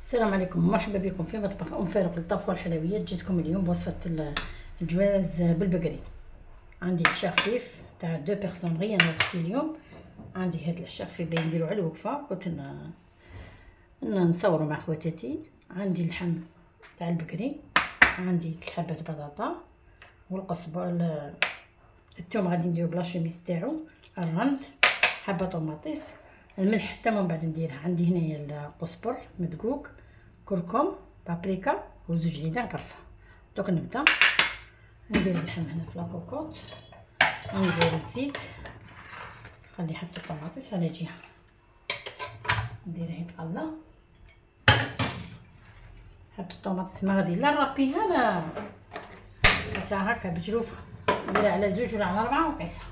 السلام عليكم، مرحبا بكم في مطبخ ام فاروق للطبخ والحلويات. جيتكم اليوم بوصفه الجواز بالبقري. عندي عشاء خفيف تاع دو بيرسون، غير انا وختي اليوم. عندي هاد العشاء خفيف باين نديرو على الوقفه، قلت نصورو مع خواتاتي. عندي اللحم تاع البقري، عندي 3 حبات بطاطا والقصبه، الثوم غادي نديرو بلا شوميس تاعو، الرند، حبه طوماطيس، الملح حتى من بعد نديرها. عندي هنايا القزبر مدقوق، كركم، بابريكا وزوج عيدان قرفه. دوك نبدا ندير اللحم هنا في لاكوكوط، ندير الزيت، نخلي حبه الطوماطيس على جهه، نديرها يتقلى. حبه الطوماطيس ما غادي لا نربيها لا قيسها هكا بجروفها، نديرها على 2 ولا على 4 وقيسها.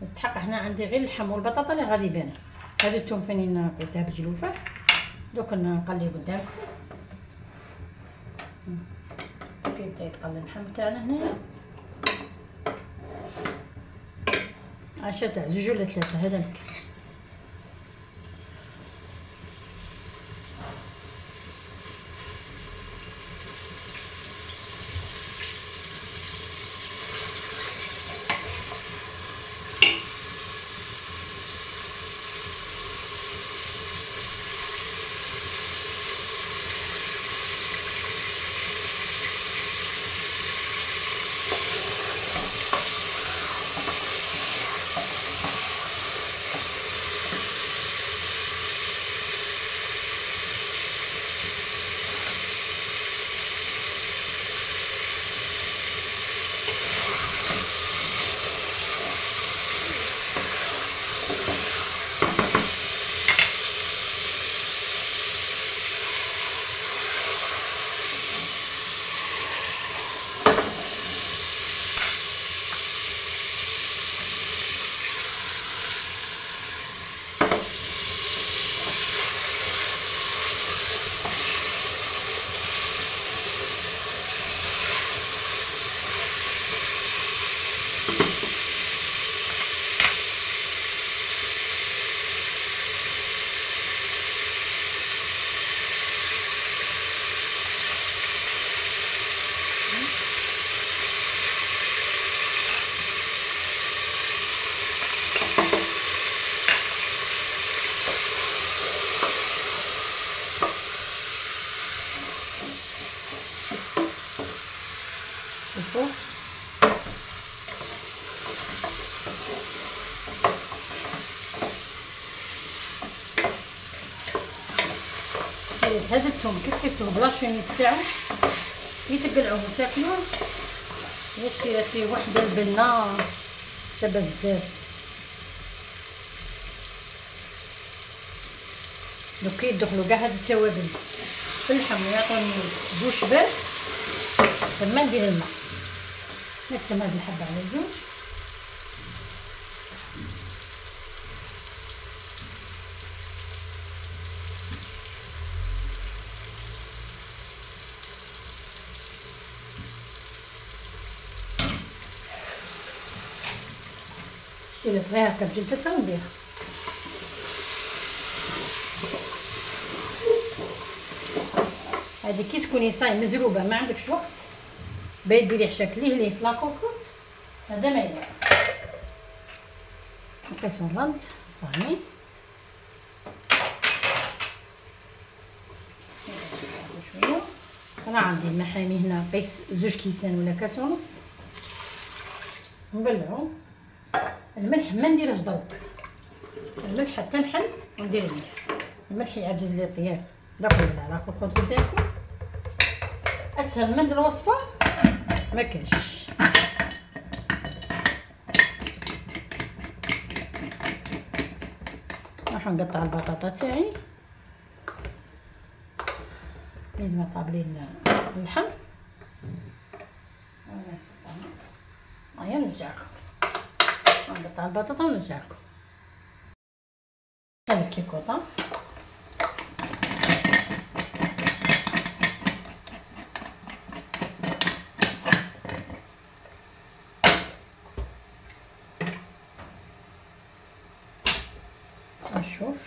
نستحق هنا عندي غير اللحم والبطاطا اللي غادي يبانوا. هادو الثوم فاني نقيسها بجلوفه. دوك نقلي قدامكم كيبدا يتقلى اللحم تاعنا هنايا. عشاء تاع 2 ولا 3 هذا مكان. شوفوا هذا الثوم كيف كيسوه بلا شوميس تاعو يتقلعوه تاكلوه. شيرات فيه وحده البنه شابه بزاف. دوك كيدخلوا كاع هاد التوابل في اللحم ويعطوني بوش بارد، ثم ندير الماء. نقسم هاد الحبه على 2. شيرات غير هكا بجلفتها ونديرها. هادي كي تكوني صاي مزروبه ما عندكش وقت باغي ديري حشاك ليه في لاكوكوط، هذا ما يدير. نقيسو الرند صاي. شويه انا عندي المحامي هنا قيس 2 كيسان ولا كاس ونص. نبلعو الملح ما نديرهش ضرب، الملح حتى نحل وندير الملح. الملح يعجز لي الطياب. داك ولا على لاكوكوط قدامكم. اسهل من الوصفه ما كاينش. راح نقطع البطاطا تاعي بين ما طابلين اللحم. هيا نرجعكم نقطع البطاطا ونرجعكم. هذا الكيكوطه نشوف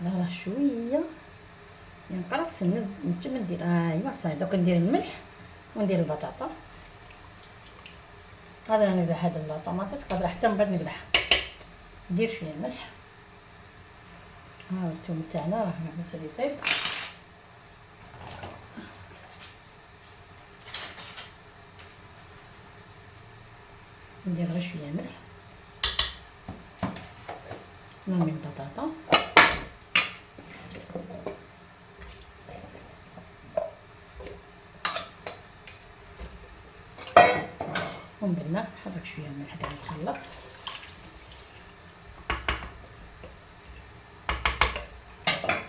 نغلى شويه ينقرص نتم ندير ايوا صاي. دوك ندير الملح وندير البطاطا. هذا راني نقلع هاد الطوماطيس قادره حتى من بعد نقلعها. ندير شويه الملح. ها الثوم تاعنا راه مازال يطيب. ندير غير شويه ملح. نرمي البطاطا ومن بعد نحرك شويه الملح قاعد نخلط.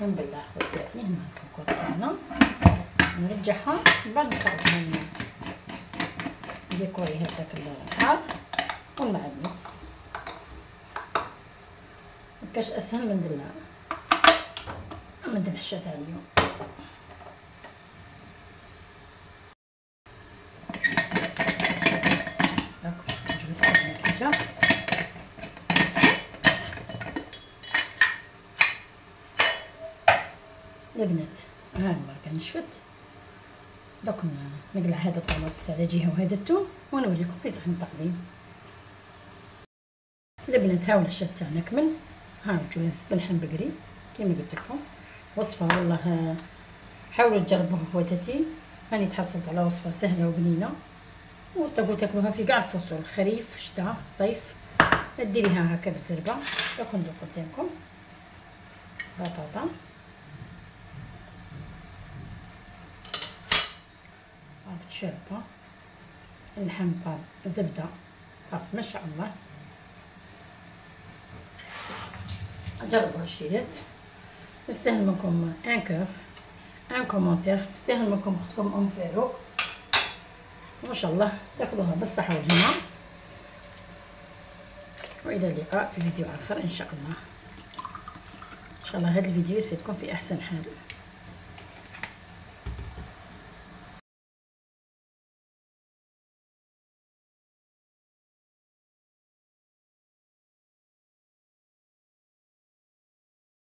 من بعد اخواتاتي هنا الكوكوط تاعنا نرجعها من بعد نخرجها نديكوريها بداك الحار والمعدنوس. مكاش اسهل من الحشا تاع اليوم. البنات ها هو كان نشفت. دوك نقلع هذا الطماطيس على جهه وهذا الثوم ونوريكم في صحن التقديم. البنات ها هو الحشا تاعنا كمل. ها جواز باللحم بقري كيما قلت لكم. وصفه والله حاولوا تجربوها خواتاتي. راني تحصلت على وصفه سهله وبنينه وتبغوا تاكلوها في كاع الفصول، الخريف شتاء صيف. ديريها هكا بالزربه. دوك ندوق قدامكم بطاطا شابه، اللحم طاب، زبده طاب ما شاء الله. جربوا هالشيات. يستاهل منكم ان كور ان كومونتير. يستاهل منكم اختكم ام فاروق. ما شاء الله تاكلوها بالصحه والهنا. والى اللقاء في فيديو اخر ان شاء الله. ان شاء الله هذا الفيديو يسعدكم في احسن حال.